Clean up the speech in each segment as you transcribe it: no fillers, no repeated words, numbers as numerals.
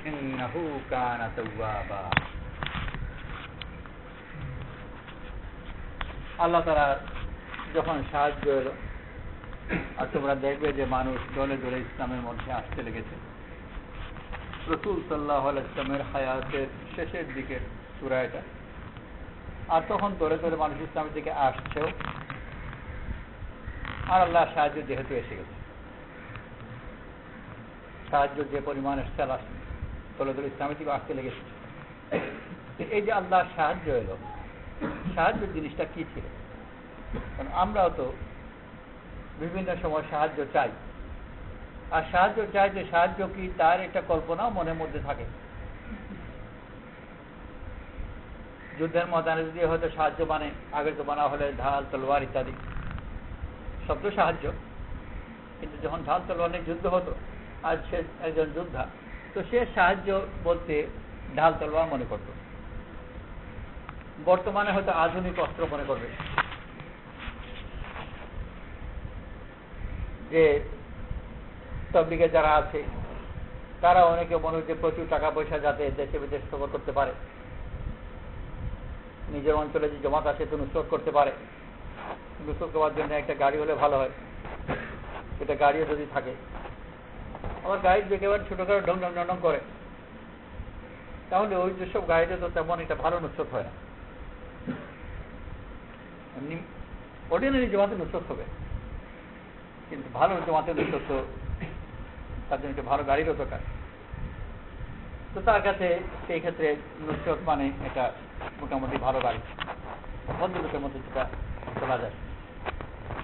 ইন্নাহু কানা তাওয়াবা। আল্লাহ তাআলা যখন সাহায্য এলো আর তোমরা দেখবে যে মানুষ দলে দলে ইসলামের মধ্যে আসতে লেগেছে। রাসূল সাল্লাল্লাহু আলাইহি ওয়াসাল্লামের হায়াতের শেষের দিকের সূরা এটা। আর তখন দলে দলে মানুষ ইসলামের দিকে আসছেও, আর আল্লাহর সাহায্য যেহেতু এসে গেছে, সাহায্য যে পরিমাণ এসছে দলে দলে ইসলামের দিকে আসতে লেগেছে। এই যে আল্লাহর সাহায্য এলো, সাহায্য জিনিসটা কি ছিল? কারণ আমরাও তো বিভিন্ন সময় সাহায্য চাই, আর সাহায্য চাই যে সাহায্য কি তার একটা কল্পনাও মনের মধ্যে থাকে। যুদ্ধের ময়দানে যদি হয়তো সাহায্য মানে আগে তো বানা হলে ঢাল তলোয়ার ইত্যাদি সব তো সাহায্য, কিন্তু যখন ঢাল তলোয়ার নিয়ে যুদ্ধ হতো আর সে একজন যোদ্ধা, তো সে সাহায্য বলতে ঢাল তলোয়ার মনে করত। বর্তমানে হয়তো আধুনিক অস্ত্র মনে করবে, যে তবলিগে যারা আছে তারা অনেকে মনে হচ্ছে প্রচুর টাকা পয়সা যাতে দেশে বিদেশে সফর করতে পারে, নিজের অঞ্চলে যে জমাত আসে তো নুসরত করতে পারে। নুসরত করার জন্য একটা গাড়ি হলে ভালো হয়, এটা গাড়িও যদি থাকে। আবার গাড়ি দেখে এবার ছোটখাটো ঢং ঢং ঢং করে, তাহলে ওই যেসব গাড়িতে তো তেমন এটা ভালো নুসরত হয় না। এমনি অর্ডিনারি জমাতে নুসরত হবে, কিন্তু ভালো জমাতে নুসরত তার জন্য একটা ভালো গাড়িরও দরকার। তো তার কাছে সেই ক্ষেত্রে নুসরত মানে এটা মোটামুটি ভালো গাড়ি, ভদ্রলোকের মধ্যে যেটা চলা যায়।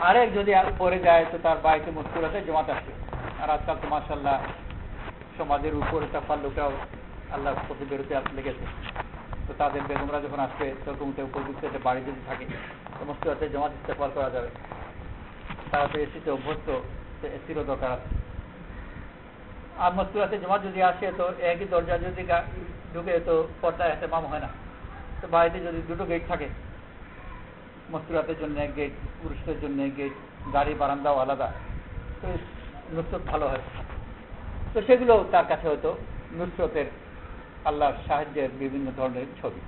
আরেক যদি পরে যায় তো তার বাড়িতে মুশকিলাতে জমাতে আসে। আর আজকাল তো মাশাআল্লাহ সমাজের উপরে চাপার লোকরাও আল্লাহর প্রতি বেরোতে লেগেছে। তো তাদের বেগমরা যখন আসবে তখন উপযুক্ত একটা বাড়ি যদি থাকে তো মুশকিলাতে জমাত ইস্তেফাল করা যাবে। তারা তো এসিতে অভ্যস্ত, এসিরও দরকার আছে। আর মস্তুরাতে জমা যদি আসে তো একই দরজা যদি ঢুকে তো পর্দায় হাতে মাম হয় না। তো বাড়িতে যদি দুটো গেট থাকে, মস্তুরাতের জন্য এক গেট, পুরুষদের জন্য এক গেট, গাড়ি বারান্দাও আলাদা, তো নুসরত ভালো হয়। তো সেগুলো তার কাছে হয়তো নুসরতের আল্লাহর সাহায্যের বিভিন্ন ধরনের ছবি।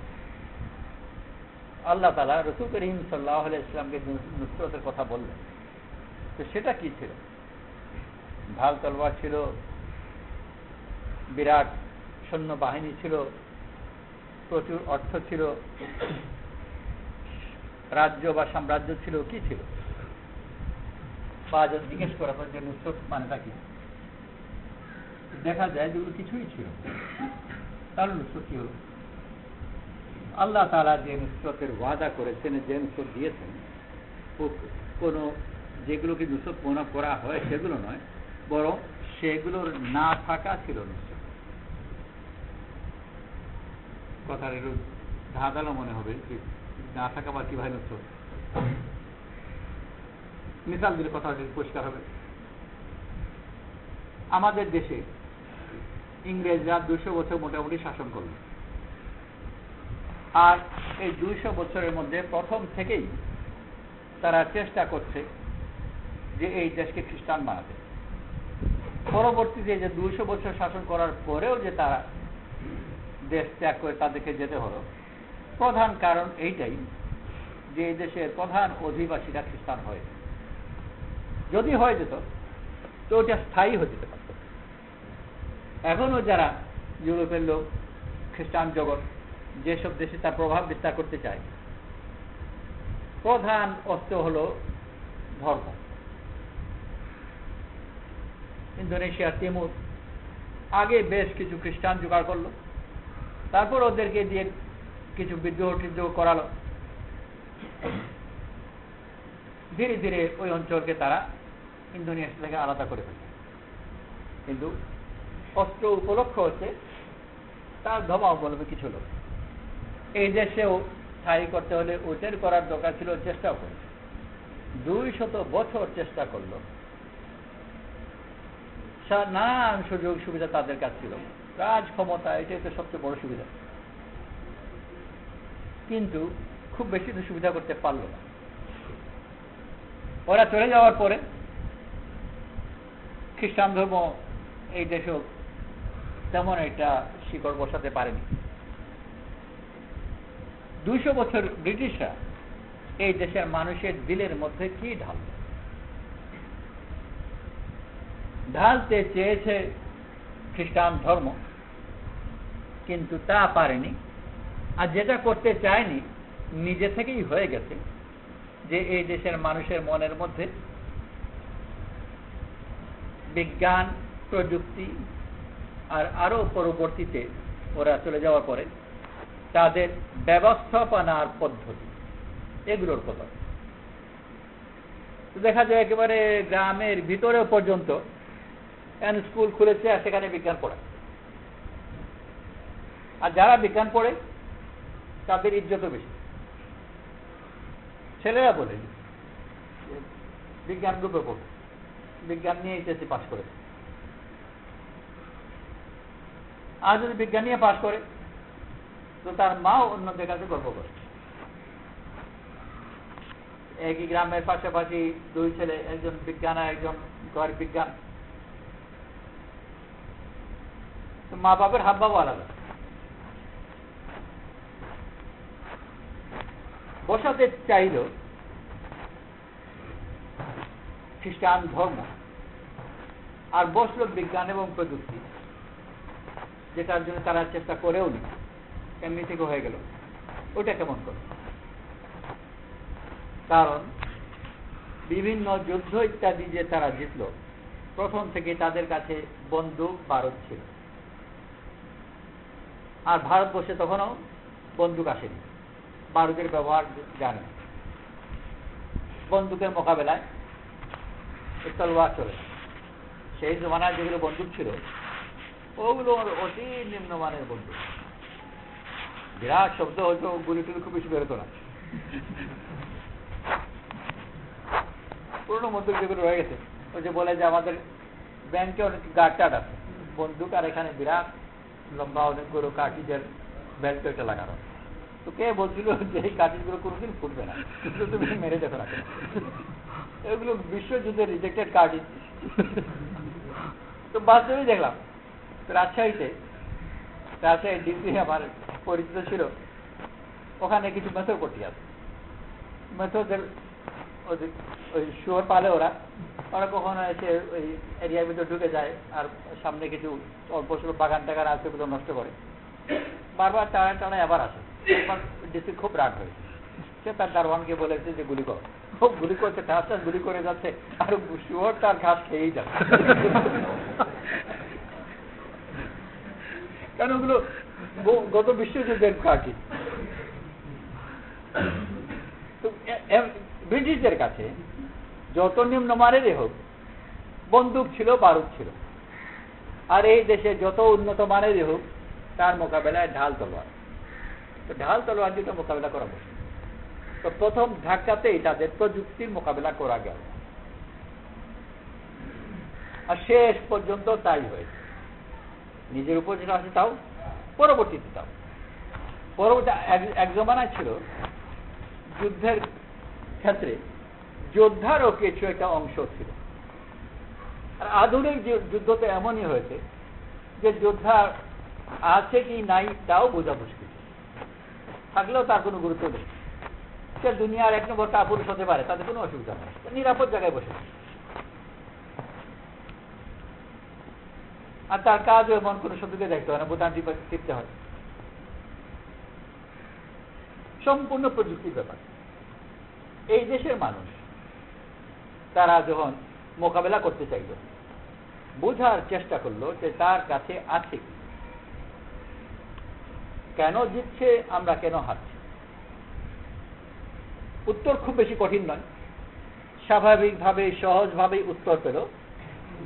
আল্লাহ তাআলা রাসূল করিম সাল্লাল্লাহু আলাইহি ওয়াসাল্লামকে নুসরতের কথা বললেন। তো সেটা কি ছিল? ঢাল তলোয়ার ছিল, বিরাট সৈন্য বাহিনী ছিল, প্রচুর অর্থ ছিল, রাজ্য বা সাম্রাজ্য ছিল, কি ছিল? বা যদি জিজ্ঞেস করা হয় যে নুসরত মানেটা কি, দেখা যায় যে কিছুই ছিল। তাহলে নুসরত কি হলো? আল্লাহ তাআলা যে নুসরতের ওয়াদা করেছেন, যে নুসরত দিয়েছেন, কোন যেগুলোকে নুসরত মনে করা হয় সেগুলো নয়, বরং সেগুলোর না থাকা ছিল নুসরত। কথার একটু ধাঁধালো মনে হবে, না থাকা বা কিভাবে নুসরত। মিসাল দিলে কথা পরিষ্কার হবে। আমাদের দেশে ইংরেজরা 200 বছর মোটামুটি শাসন করল, আর এই 200 বছরের মধ্যে প্রথম থেকেই তারা চেষ্টা করছে যে এই দেশকে খ্রিস্টান বানাতে। পরবর্তীতে যে 200 বছর শাসন করার পরেও যে তারা দেশ ত্যাগ করে তাদেরকে যেতে হলো, প্রধান কারণ এইটাই যে এই দেশের প্রধান অধিবাসীরা খ্রিস্টান হয়ে, যদি হয়ে যেত তো ওটা স্থায়ী হয়ে যেতে পারত। এখনো যারা ইউরোপের লোক, খ্রিস্টান জগৎ যেসব দেশে তার প্রভাব বিস্তার করতে চায়, প্রধান অস্ত্র হলো ধর্ম। ইন্দোনেশিয়া, তিমুর আগে বেশ কিছু খ্রিস্টান জোগাড় করলো, তারপর ওদেরকে দিয়ে কিছু বিদ্রোহ টিদ্রোহ করালো। ধীরে ধীরে ওই অঞ্চলকে তারা ইন্দোনেশিয়া থেকে আলাদা করে ফেলে। কিন্তু অস্ত্র উপলক্ষ হচ্ছে তার ধর্মাবলম্বী কিছু লোক এই দেশেও স্থায়ী করতে হলে ওইটার করার দরকার ছিল, চেষ্টাও করেছে। 200 বছর চেষ্টা করলো, নানান সুযোগ সুবিধা তাদের কাছে ছিল, রাজ ক্ষমতা, এটাই তো সবচেয়ে বড় সুবিধা, কিন্তু খুব বেশি তো সুবিধা করতে পারল না। ওরা চলে যাওয়ার পরে খ্রিস্টান ধর্ম এই দেশেও তেমন এটা শিকড় বসাতে পারেনি। 200 বছর ব্রিটিশরা এই দেশের মানুষের দিলের মধ্যে কি ঢালতে চেয়েছে খ্রিস্টান ধর্ম, কিন্তু তা পারেনি। আর যেটা করতে চায়নি নিজে থেকেই হয়ে গেছে, যে এই দেশের মানুষের মনের মধ্যে বিজ্ঞান, প্রযুক্তি আর আরো পরবর্তীতে ওরা চলে যাওয়ার পরে তাদের ব্যবস্থাপনার পদ্ধতি, এগুলোর কথা দেখা যায় একেবারে গ্রামের ভিতরে পর্যন্ত স্কুল খুলেছে, আর সেখানে বিজ্ঞান পড়ে। আর যারা বিজ্ঞান পড়ে তাদের ইজ্জতও বেশি। ছেলেরা বলে বিজ্ঞান গ্রুপে পড়ে, বিজ্ঞান নিয়ে এইচএসসি পাস করে। আর যদি বিজ্ঞান নিয়ে পাস করে তো তার মাও অন্যদের কাছে গর্ব করে। একই গ্রামের পাশাপাশি 2 ছেলে, একজন বিজ্ঞান আর একজন ঘর বিজ্ঞান, তো মা বাপের হাবভাব আলাদা। বসাতে চাইল খ্রিস্টান ধর্ম, আর বসল বিজ্ঞান এবং প্রযুক্তি, যেটার জন্য তারা চেষ্টা করেও নি, এমনি থেকে হয়ে গেল। ওটা কেমন করে? কারণ বিভিন্ন যুদ্ধ ইত্যাদি যে তারা জিতল, প্রথম থেকে তাদের কাছে বন্দুক বারুদ ছিল। আর ভারতবর্ষে তখনও বন্দুক আসেনি, বারুদের ব্যবহার জানে। বন্দুকের মোকাবেলায় তলোয়ার চলে। সেই জমানায় যেগুলো বন্দুক ছিল ওগুলো অতি নিম্নমানের বন্দুক, বিরাট শব্দ হয়তো, গুলি টুলি খুব বেশি বেরোতো না। পুরোনো বন্দুক যেগুলো রয়ে গেছে, ওই যে বলে যে আমাদের ব্যাংকে অনেক গার্ড টার্ড আছে, বন্দুক আর এখানে বিরাট লম্বা অনেকগুলো কার্টিজের বেল্ট একটা লাগানো। তো কে বলছিল যে এই কার্টিজগুলো কোনোদিন ফুটবে না, কিন্তু তুমি মেরে দেখো না। এগুলো বিশ্বযুদ্ধের রিজেক্টেড কার্টিজ। তো বাস্তবেই দেখলাম রাজশাহী ডিসি আমার পরিচিত ছিল, ওখানে কিছু মেথর পট্টি আছে। মেথরদের ওই শুয়োর পালে ওরা কখনো এসে ওই এরিয়ার ভিতরে ঢুকে যায়, আর সামনে কিছু অল্প স্বল্প বাগান টাগান আছে, ওগুলো নষ্ট করে। বারবার টানায় আবার আসে। ডিসি খুব রাগ হয়েছে, সে তার দারোয়ানকে বলেছে যে গুলি করো। গুলি করছে, ঘাস গুলি করে যাচ্ছে, আর শুয়োর তার ঘাস খেয়েই যাচ্ছে। কারণ ওগুলো গত বিশ্বযুদ্ধের কাটি। ব্রিটিশদের কাছে যত নিম্নমানেরই হোক বন্দুক ছিল, বারুদ ছিল। আর এই দেশে যত উন্নত মানেরই হোক তার মোকাবেলায় ঢাল তলোয়ার। তো ঢাল তলোয়ার দুটো মোকাবেলা করা বসে। তো প্রথম ধাক্কাতেই তাদের প্রযুক্তির মোকাবেলা করা গেল, আর শেষ পর্যন্ত তাই হয়েছে। নিজের উপর যেটা আছে তাও, পরবর্তীতে তাও। পরবর্তী এক জমানায় ছিল যুদ্ধের ক্ষেত্রে যোদ্ধারও কিছু একটা অংশ ছিল। আর আধুনিক যুদ্ধতে এমনই হয়েছে যে যোদ্ধা আছে কি নাই তাও বোঝা মুশকিল, থাকলেও তার কোনো গুরুত্ব নেই। সে দুনিয়ার 1 নম্বর কাপুরুষ হতে পারে, তাদের কোনো অসুবিধা নেই, নিরাপদ জায়গায় বসে। আর তার কাজও এমন কোনো শত্রুকে দেখতে হয় না, বোতাম টিপতে হয়। সম্পূর্ণ প্রযুক্তির ব্যাপার। এই দেশের মানুষ তারা যখন মোকাবেলা করতে চাইল, বোঝার চেষ্টা করলো যে তার কাছে আছে, কেন জিতছে, আমরা কেন হারছি। উত্তর খুব বেশি কঠিন নয়, স্বাভাবিকভাবে সহজভাবেই উত্তর পেল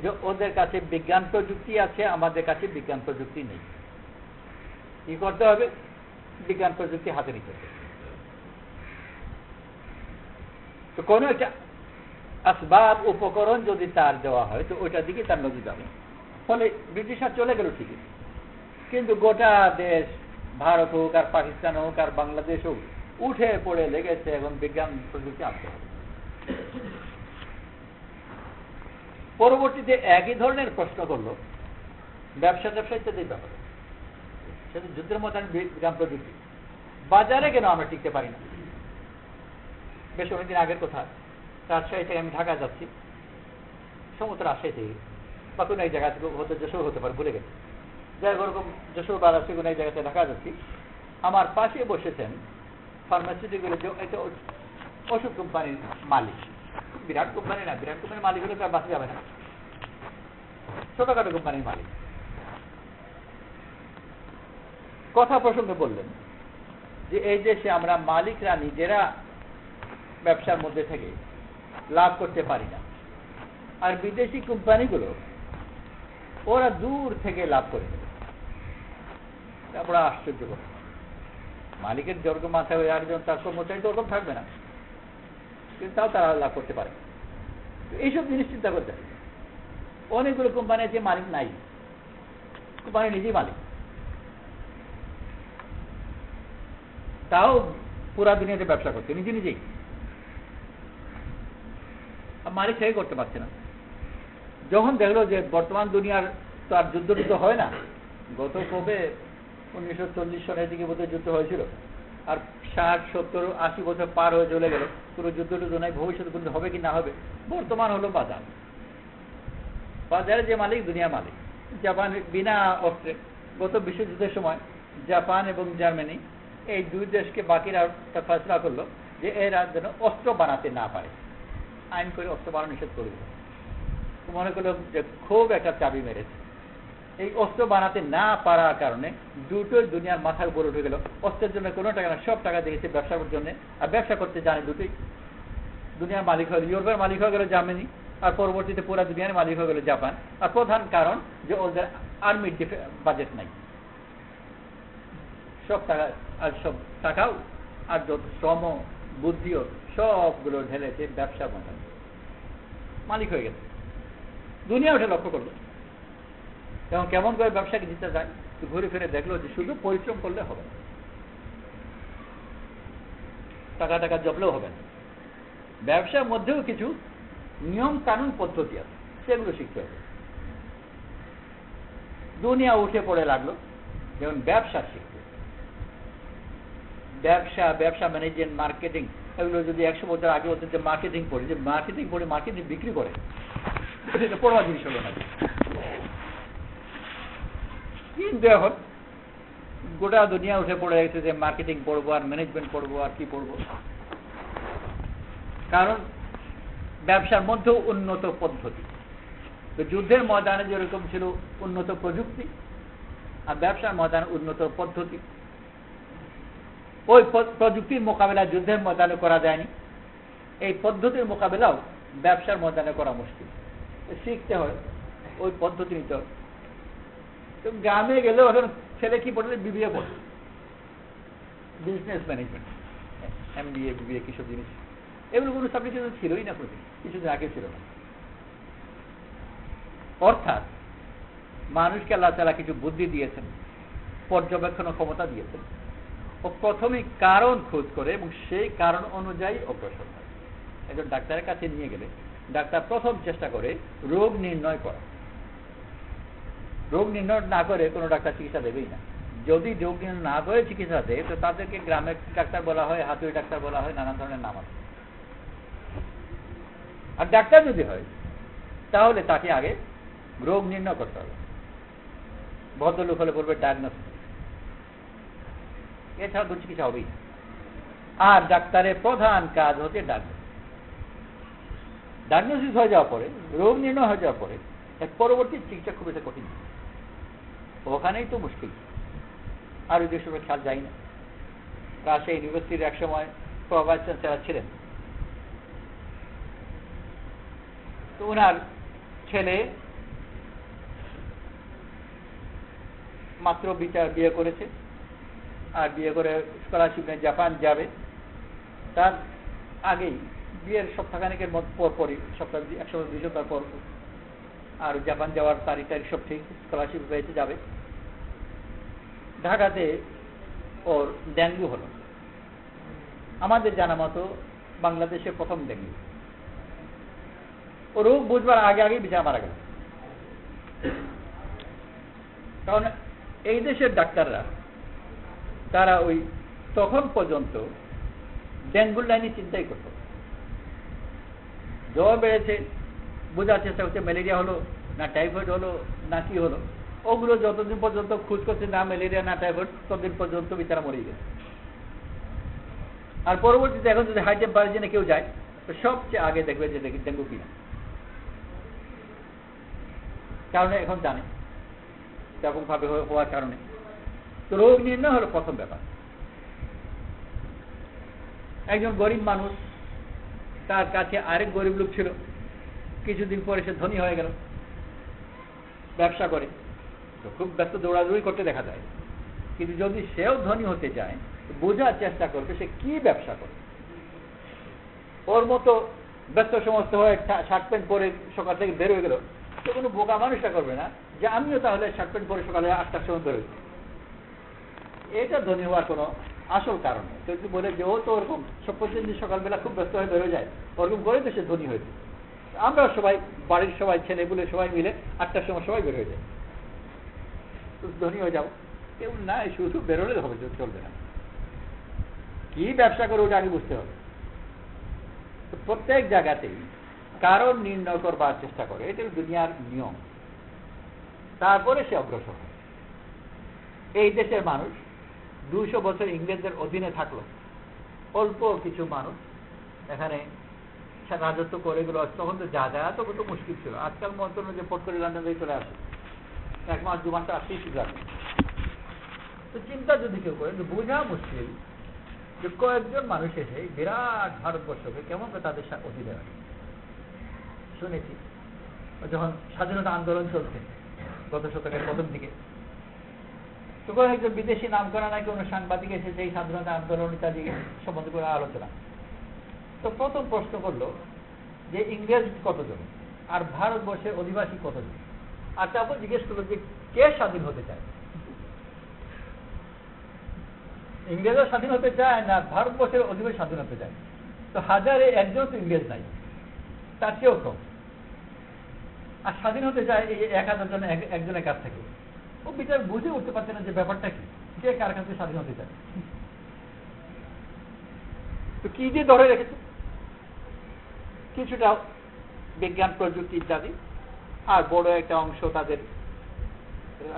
যে ওদের কাছে বিজ্ঞান প্রযুক্তি আছে, আমাদের কাছে বিজ্ঞান প্রযুক্তি নেই। কি করতে হবে? বিজ্ঞান প্রযুক্তি হাতে নিতে হবে। তো কোনো একটা আসবাব উপকরণ যদি তার দেওয়া হয় তো ওইটার দিকে তার নজর যাবে। ফলে ব্রিটিশরা চলে গেল ঠিকই, কিন্তু গোটা দেশ, ভারত হোক আর পাকিস্তান হোক আর বাংলাদেশ হোক, উঠে পড়ে লেগেছে এখন বিজ্ঞান প্রযুক্তি আনতে হবে। পরবর্তীতে একই ধরনের প্রশ্ন করল ব্যবসা ইত্যাদির ব্যাপারে, সেটা যুদ্ধের ময়দানে বিজ্ঞান প্রযুক্তি। বাজারে কেন আমরা টিকতে পারি না? বেশ অনেকদিন আগের কথা, রাজশাহী থেকে আমি ঢাকা যাচ্ছি, সমস্ত রাজশাহী থেকে বা কোনো এক জায়গা থেকে হতে যশোর হতে পারে, ভুলে গেছি, যাই ওরকম যশোর বা রাজশাহী কোনো এক জায়গাতে ঢাকা যাচ্ছি। আমার পাশে বসেছেন ফার্মাসিউটিক্যাল একটা ওষুধ কোম্পানির মালিক। বিরাট কোম্পানি না, বিরাট কোম্পানির মালিক হলে তো আর বাঁচা যাবে না, ছোটখাটো কোম্পানির মালিক। কথা প্রসঙ্গে বললেন যে এই দেশে আমরা মালিকরা নিজেরা ব্যবসার মধ্যে থেকে লাভ করতে পারি না, আর বিদেশি কোম্পানিগুলো ওরা দূর থেকে লাভ করে দেবে। বড় আশ্চর্য কথা, মালিকের জর্গ মাথায় ওই আরেকজন তার কর্মচারী তো ওরকম থাকবে না, কিন্তু তাও তারা লাভ করতে পারে। এইসব জিনিস চিন্তা করতে হবে। অনেকগুলো কোম্পানি আছে মালিক নাই, কোম্পানি নিজেই মালিক, তাও পুরা দুনিয়াতে ব্যবসা করছে নিজেই, মালিক থেকে করতে পারছে না। যখন দেখলো যে বর্তমান দুনিয়ার তো আর যুদ্ধ হয় না, গত কবে 1940 সনের দিকে বোধহয় যুদ্ধ হয়েছিল, আর 60, 70, 80 বছর পার হয়ে চলে গেল, পুরো যুদ্ধ নাই, ভবিষ্যৎ কিন্তু হবে কি না হবে। বর্তমান হলো বাজারে যে মালিক দুনিয়ার মালিক। জাপান বিনা অস্ত্রে গত বিশ্বযুদ্ধের সময় জাপান এবং জার্মানি এই দুই দেশকে বাকিরা ফয়সলা করলো যে এরা যেন অস্ত্র বানাতে না পারে, আইন করে অস্ত্র বানানো নিষেধ করে দিল। মনে করলো যে খুব একটা চাবি মেরেছে। এই অস্ত্র বানাতে না পারার কারণে দুটোই দুনিয়ার মাথার উপর উঠে গেল। অস্ত্রের জন্য কোনো টাকা না, সব টাকা দিয়েছে ব্যবসার জন্য, আর ব্যবসা করতে জানে দুটোই। দুনিয়ার মালিক হয়ে ইউরোপের মালিক হয়ে গেল জার্মানি, আর পরবর্তীতে পুরা দুনিয়ার মালিক হয়ে গেল জাপান। আর প্রধান কারণ যে ওদের আর্মির বাজেট নাই, সব টাকা আর সব টাকাও আর যত শ্রম বুদ্ধিও সবগুলো ঢেলেছে ব্যবসা বানানো, মালিক হয়ে গেছে। দুনিয়া ওটা লক্ষ্য করলো এবং কেমন করে ব্যবসাকে দিতে যায়, ঘুরে ফিরে দেখলো যে শুধু পরিশ্রম করলে হবে না, টাকা জপলেও হবে না। ব্যবসার মধ্যেও কিছু নিয়ম কানুন পদ্ধতি আছে, সেগুলো শিখতে হবে। দুনিয়া উঠে পড়ে লাগলো যেমন ব্যবসা শিখতে, ব্যবসা ম্যানেজমেন্ট, মার্কেটিং, এগুলো যদি 100 বছর আগে হতো যে মার্কেটিং বিক্রি করে, এটা পড়া জিনিস হলো না। কিন্তু এখন গোটা দুনিয়া উঠে পড়ে গেছে যে মার্কেটিং পড়বো আর ম্যানেজমেন্ট পড়বো আর কি পড়বো। কারণ ব্যবসার মধ্যেও উন্নত পদ্ধতি। তো যুদ্ধের ময়দানে যেরকম ছিল উন্নত প্রযুক্তি, আর ব্যবসার ময়দানে উন্নত পদ্ধতি। ওই প্রযুক্তির মোকাবেলা যুদ্ধের ময়দানে করা যায়নি, এই পদ্ধতির মোকাবেলাও ব্যবসার ময়দানে করা মুশকিল। শিখতে হয়, ওই পদ্ধতি নিতে হয়। তো গ্রামে গেলেও এখন ছেলে কি পড়ে, বিবিএ পড়ে, বিজনেস ম্যানেজমেন্ট, MBA BBA কিসব জিনিস, এগুলো কোনো সাবজেক্ট ছিলই না, কিছুদিন আগে ছিল না। অর্থাৎ মানুষকে আল্লাহ তাআলা কিছু বুদ্ধি দিয়েছেন, পর্যবেক্ষণ ক্ষমতা দিয়েছেন। ও প্রথমে কারণ খোঁজ করে এবং সেই কারণ অনুযায়ী অগ্রসর হয়। একজন ডাক্তারের কাছে নিয়ে গেলে ডাক্তার প্রথম চেষ্টা করে রোগ নির্ণয় করা। রোগ নির্ণয় না করে কোনো ডাক্তার চিকিৎসা দেবেই না। যদি রোগ নির্ণয় না করে চিকিৎসা দেয় তো তাদেরকে গ্রামের ডাক্তার বলা হয়, হাতুড়ি ডাক্তার বলা হয়, নানান ধরনের নাম আছে। আর ডাক্তার যদি হয় তাহলে তাকে আগে রোগ নির্ণয় করতে হবে। ভদ্রলোক হলে বলবে ডায়াগনোসিস, এছাড়া তো চিকিৎসা হবেই। আর ডাক্তারের প্রধান কাজ হচ্ছে ডায়াগনোসিস হয়ে যাওয়ার পরে, রোগ নির্ণয় হয়ে যাওয়ার পরে এর পরবর্তী চিকিৎসা খুব একটা কঠিন, ওখানেই তো মুশকিল। আর ওই দেশের খেয়াল যায় না। রাজশাহী ইউনিভার্সিটির এক সময় ভাইস চ্যান্সেলর ছিলেন, তো ওনার ছেলে মাত্র বিয়ে করেছে, আর বিয়ে করে স্কলারশিপ নিয়ে জাপান যাবে। তার আগেই বিয়ের সপ্তাহখানেকের পরপরই, এক সপ্তাহ 2 সপ্তাহ পর, আর জাপান যাওয়ার তারিখ সব ঠিক, স্কলারশিপ পেয়েছে, যাবে। ঢাকাতে ওর ডেঙ্গু হলো। আমাদের জানা মতো বাংলাদেশে প্রথম ডেঙ্গু। ও রোগ বুঝবার আগেই বিছানা মারা গেল। কারণ এই দেশের ডাক্তাররা তারা ওই তখন পর্যন্ত ডেঙ্গুর লাইনে চিন্তাই করত। জ্বর বেড়েছে, বোঝার চেষ্টা করছে ম্যালেরিয়া হলো না টাইফয়েড হলো না কি হলো, ওগুলো যতদিন পর্যন্ত খোঁজ করছে না ম্যালেরিয়া না টাইফয়েড, ততদিন পর্যন্ত বিচারা মরে গেছে। আর পরবর্তীতে এখন যদি হাই টেম্পারেচারে কেউ যায় তো সবচেয়ে আগে দেখবে যে ডেঙ্গু কিনা, কারণ এখন জানে সেরকম ভাবে হওয়ার কারণে। তো রোগ নির্ণয় হলো প্রথম ব্যাপার। একজন গরিব মানুষ, তার কাছে আরেক গরিব লোক ছিল, কিছুদিন পরে সে ধনী হয়ে গেল, ব্যবসা করে, তো খুব ব্যস্ত দৌড়াদৌড়ি করতে দেখা যায়। কিন্তু যদি সেও ধনী হতে চায় বোঝার চেষ্টা করবে সে কি ব্যবসা করে। ওর মতো ব্যস্ত সমস্ত হয়ে শার্ট প্যান্ট পরে সকাল থেকে বের হয়ে গেল, তো কোনো বোকা মানুষটা করবে না যে আমিও তাহলে শার্ট প্যান্ট পরে সকালে 8টার সময় বেরোই। এটা ধনী হওয়ার কোনো আসল কারণ। যদি বলে যে ও তো ওরকম সব প্রতিদিন সকালবেলা খুব ব্যস্ত হয়ে বেরো যায়, ওরকম করে তো সে ধনী হয়েছে। আমরা সবাই বাড়ির সবাই ছেলেগুলো সবাই মিলে 8টার সময় সবাই বের হয়ে যায়, তো ধনী হয়ে যাবো। কেউ না, শুধু বেরোলে হবে, চলবে না। কি ব্যবসা করে ওটা আগে বুঝতে হবে। প্রত্যেক জায়গাতেই কারণ নির্ণয় করবার চেষ্টা করে, এটা দুনিয়ার নিয়ম। তারপরে সে অগ্রসর হয়। এই দেশের মানুষ 200 বছর ইংরেজদের অধীনে থাকলো, অল্প কিছু মানুষ এখানে রাজত্ব করে গেল। তখন তো যাতায়াত কত মুশকিল ছিল। আজকাল মতো যে পট করে লন্ডন থেকে চলে আসে, 1 মাস 2 মাস আসতেই সুযোগ আছে। তো চিন্তা যদি কেউ করে বোঝা মুশকিল যে কয়েকজন মানুষ এসে বিরাট ভারতবর্ষকে কেমন করে তাদের অধীনে রাখে। শুনেছি যখন স্বাধীনতা আন্দোলন চলছে গত শতকের প্রথম দিকে, তখন একজন বিদেশি নাম করা নাকি কোনো সাংবাদিক এসে সেই স্বাধীনতা আন্দোলন ইত্যাদি সম্বন্ধে করে আলোচনা। তো প্রথম প্রশ্ন করলো যে ইংরেজ কতজন আর ভারতবর্ষের অধিবাসী কতজন, আর তারপর জিজ্ঞেস করলো যে কে স্বাধীন হতে চায়। ইংরেজরা স্বাধীন হতে চায় না ভারতবর্ষের অধিবাসী স্বাধীন হতে চায়। তো 1000-এ একজন তো ইংরেজ নাই, তার চেয়েও কম। আর স্বাধীন হতে চায় এই 1000 জন একজনের কাছ থেকে। ও বিচার বুঝে উঠতে পারছে না যে ব্যাপারটা কি, কে কার কাছে স্বাধীন হতে চায়। তো কি দিয়ে ধরে রেখেছে, কিছুটা বিজ্ঞান প্রযুক্তি ইত্যাদি, আর বড় একটা অংশ তাদের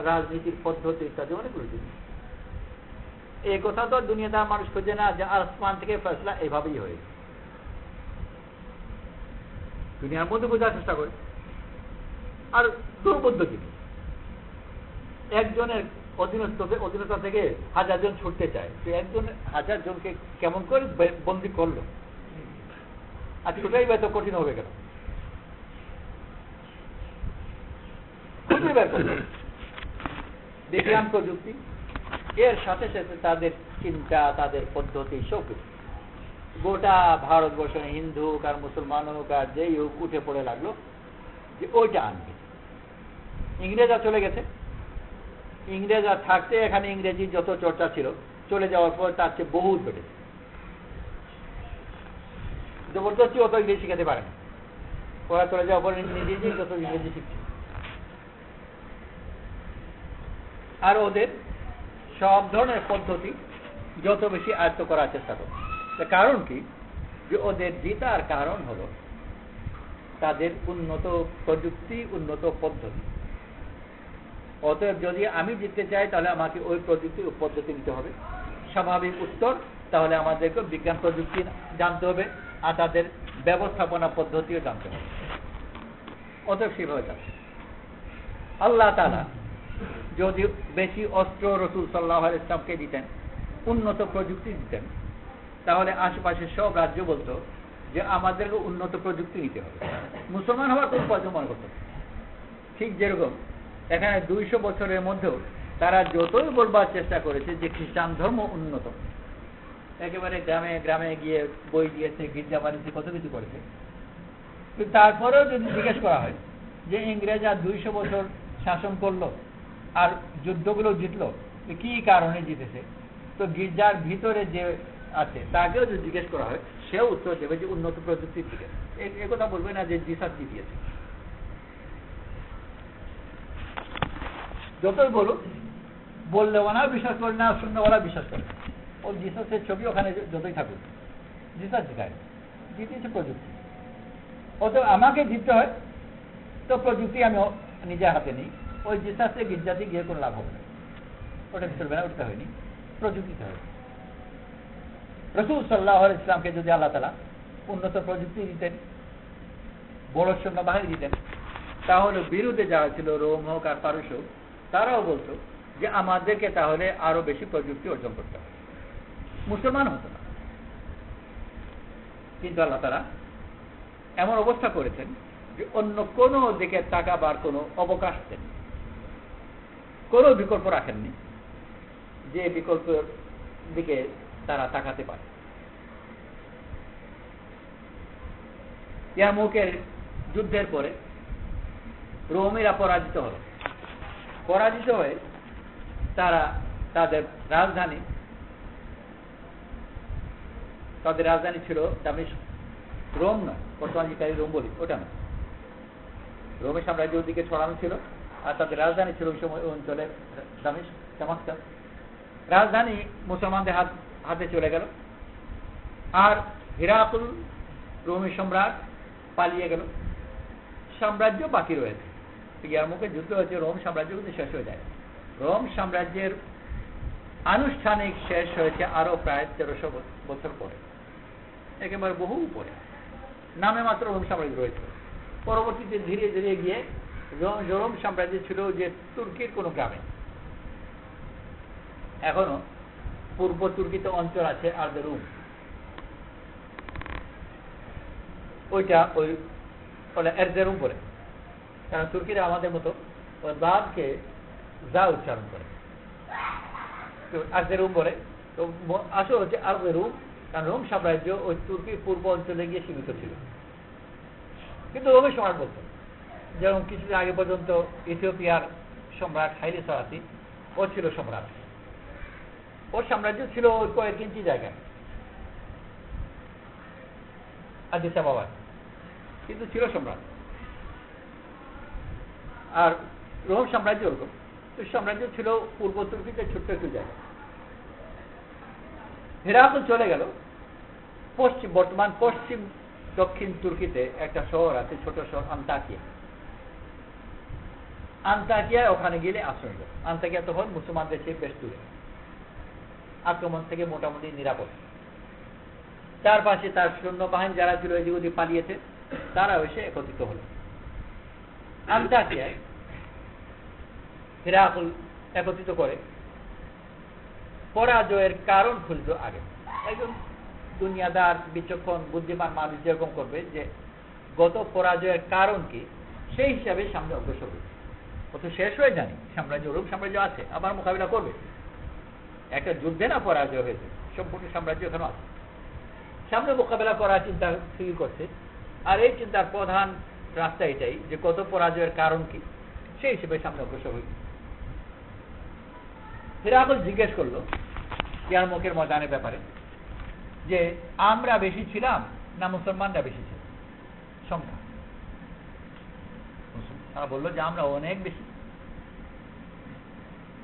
রাজনীতির পদ্ধতি ইত্যাদি অনেকগুলো জিনিস। এই কথা তো দুনিয়াতে মানুষ খোঁজে না যে আসমান থেকে ফেসলা এভাবেই হয়ে, দুনিয়ার মধ্যে বোঝার চেষ্টা করে। আর দুর্বোধ্য জিনিস, একজনের অধীনতা থেকে 1000 জন ছুটতে চায়, তো একজন 1000 জনকে কেমন করে বন্দী করলো, আর ছোটাই এত কঠিন হবে কেন? খুঁজে বের করলো বিজ্ঞান প্রযুক্তি, এর সাথে সাথে তাদের চিন্তা, তাদের পদ্ধতি, সব কিছু। গোটা ভারতবর্ষের হিন্দু হোক আর মুসলমান হোক আর যেই হোক উঠে পড়ে লাগলো যে ওইটা আনবে। ইংরেজরা চলে গেছে, ইংরেজরা থাকতে এখানে ইংরেজি যত চর্চা ছিল চলে যাওয়ার পর তার চেয়ে বহুত বেড়েছে। জবরদস্তি অত ইংরেজি শিখাতে পারে না, ওরা চলে যাওয়ার পর নিজেই যত ইংরেজি শিখছে। আর ওদের সব ধরনের পদ্ধতি যত বেশি আয়ত্ত করার চেষ্টা করে। কারণ কি, যে ওদের জিতার কারণ হলো তাদের উন্নত প্রযুক্তি, উন্নত পদ্ধতি। অতএব যদি আমি জিততে চাই তাহলে আমাকে ওই প্রযুক্তি ও পদ্ধতি নিতে হবে। স্বাভাবিক উত্তর, তাহলে আমাদেরকে বিজ্ঞান প্রযুক্তি জানতে হবে আর তাদের ব্যবস্থাপনা পদ্ধতিও জানতে হবে। অতএব সেভাবে যাচ্ছে। আল্লাহ তাআলা যদি বেশি অস্ত্র রাসূল সাল্লাল্লাহু আলাইহি ওয়াসাল্লামকে দিতেন, উন্নত প্রযুক্তি দিতেন, তাহলে আশেপাশের সব রাজ্য বলতো যে আমাদেরকে উন্নত প্রযুক্তি নিতে হবে, মুসলমান হওয়ার কোনো প্রয়োজন মনে করত। ঠিক যেরকম এখানে 200 বছরের মধ্যেও তারা যতই বলবার চেষ্টা করেছে যে খ্রিস্টান ধর্ম উন্নত, একেবারে গ্রামে গ্রামে গিয়ে বই দিয়েছে, গির্জা বানিয়েছে, কত কিছু করেছে, কিন্তু তারপরেও যদি জিজ্ঞেস করা হয় যে ইংরেজরা 200 বছর শাসন করলো আর যুদ্ধগুলো জিতলো, কি কারণে জিতেছে, তো গির্জার ভিতরে যে আছে তাকেও যদি জিজ্ঞেস করা হয় সেও উত্তর দেবে যে উন্নত প্রযুক্তির দিকে। একথা বলবে না যে জিসাস জিতিয়েছে। যতই বলুক, বললে ওনাও বিশ্বাস করে না, শুনলে ওরা বিশ্বাস করে। ও জিসাসের ছবি ওখানে যতই থাকুক, জিসাস জিতায়, জিতেছে প্রযুক্তি। অত আমাকে জিততে হয়, তো প্রযুক্তি আমি নিজের হাতে নিই। ওই জিসাসে গির্জাতে গিয়ে কোনো লাভ হবে না, ওটা চলবে না, উঠতে হয়নি, প্রযুক্তিতে হবে। রাসূল সাল্লাল্লাহু আলাইহি ইসলামকে যদি আল্লাহ তাআলা উন্নত প্রযুক্তি দিতেন, বড় সৈন্যবাহিনী দিতেন, তাহলে বিরুদ্ধে যারা ছিল, রোম হোক আর পারস্য, তারাও বলতো যে আমাদেরকে তাহলে আরো বেশি প্রযুক্তি অর্জন করতে হবে, মুসলমান হতো না। কিন্তু আল্লাহ তাআলা এমন অবস্থা করেছেন যে অন্য কোনো দিকে তাকাবার কোনো অবকাশ দেন, কোনো বিকল্প রাখেননি যে বিকল্পের দিকে তারা তাকাতে পারে। ইয়ারমুকের যুদ্ধের পরে রোমেরা পরাজিত হল। পরাজিত হয়ে তারা তাদের রাজধানী ছিল দামেস্ক। রোম নয়, বর্তমান যেটা রোম বলি ওটা নয়, রোমের সাম্রাজ্য ওদিকে ছড়ানো ছিল, আর তাদের রাজধানী ছিল ওই সময় ওই অঞ্চলের দামেস্ক। রাজধানী মুসলমানদের হাতে চলে গেল, আর হিরাকুল রোমের সম্রাট পালিয়ে গেল, সাম্রাজ্য বাকি রয়েছে। ইয়ারমুকের যুদ্ধ হয়েছে, রোম সাম্রাজ্য কিন্তু শেষ হয়ে যায়। রোম সাম্রাজ্যের আনুষ্ঠানিক শেষ হয়েছে আরো প্রায় 1300 বছর পরে, একেবারে বহু পরে। নামে মাত্র রোম সাম্রাজ্য রয়েছে। পরবর্তীতে ধীরে ধীরে গিয়ে রোম সাম্রাজ্য ছিল যে তুর্কির কোন গ্রামে। এখনো পূর্ব তুর্কিতে অঞ্চল আছে আরদেরুম, ওইটা ওই বলে এরদেরুম বলে, কারণ তুর্কিরা আমাদের মতো ওই দাদকে যা উচ্চারণ করে, তো আরদেরুম বলে। তো আসলে হচ্ছে আরদেরুম, কারণ রোম সাম্রাজ্য ওই তুর্কির পূর্ব অঞ্চলে গিয়ে সীমিত ছিল, কিন্তু রোমের সম্রাট বলতো। যেমন কিছুদিন আগে পর্যন্ত ইথিওপিয়ার সম্রাট হাইলে সালাসি, ও ছিল সম্রাট, ওর সাম্রাজ্য ছিল ওই কয়েক ইঞ্চি জায়গায় আদিস আবাবায়, কিন্তু ছিল সম্রাট। আর রোম সাম্রাজ্য ওরকম, তো সাম্রাজ্য ছিল পূর্ব তুর্কিতে ছোট্ট একটু জায়গা। হেরাকুল চলে গেল বর্তমান পশ্চিম দক্ষিণ তুর্কিতে একটা শহর আছে, ছোট শহর আন্তাকিয়া। আন্তাকিয়ায় ওখানে গেলে আশ্রয় নেব। আন্তাকিয়া তখন মুসলমানদের চেয়ে বেশ দূরে, আক্রমণ থেকে মোটামুটি নিরাপদ। তার পাশে তার সৈন্যবাহিনী যারা ছিল এদিক ওদিক পালিয়েছে, তারা এসে একত্রিত হল। আন্তাকিয়ায় হিরাকুল একত্রিত করে পরাজয়ের কারণ খুঁজল আগে। একজন দুনিয়াদার বিচক্ষণ বুদ্ধিমান মানুষ যেরকম করবে যে গত পরাজয়ের কারণ কি, সেই হিসাবে সামনে অগ্রসর হবে। ও তো শেষ হয়ে জানি সাম্রাজ্য, রোম সাম্রাজ্য আছে, আবার মোকাবিলা করবে। একটা যুদ্ধে না পরাজয় হয়েছে, সম্পূর্ণ সাম্রাজ্য এখনো আছে, সামনে মোকাবেলা করার চিন্তা শুরু করছে। আর এই চিন্তার প্রধান রাস্তা এটাই যে গত পরাজয়ের কারণ কি, সেই হিসেবে সামনে অগ্রসর হইল। হিরাকুল জিজ্ঞেস করলো ইয়ারমুকের ময়দানের ব্যাপারে যে আমরা বেশি ছিলাম না মুসলমানরা বেশি ছিল সংখ্যা। তারা বললো যে আমরা অনেক বেশি।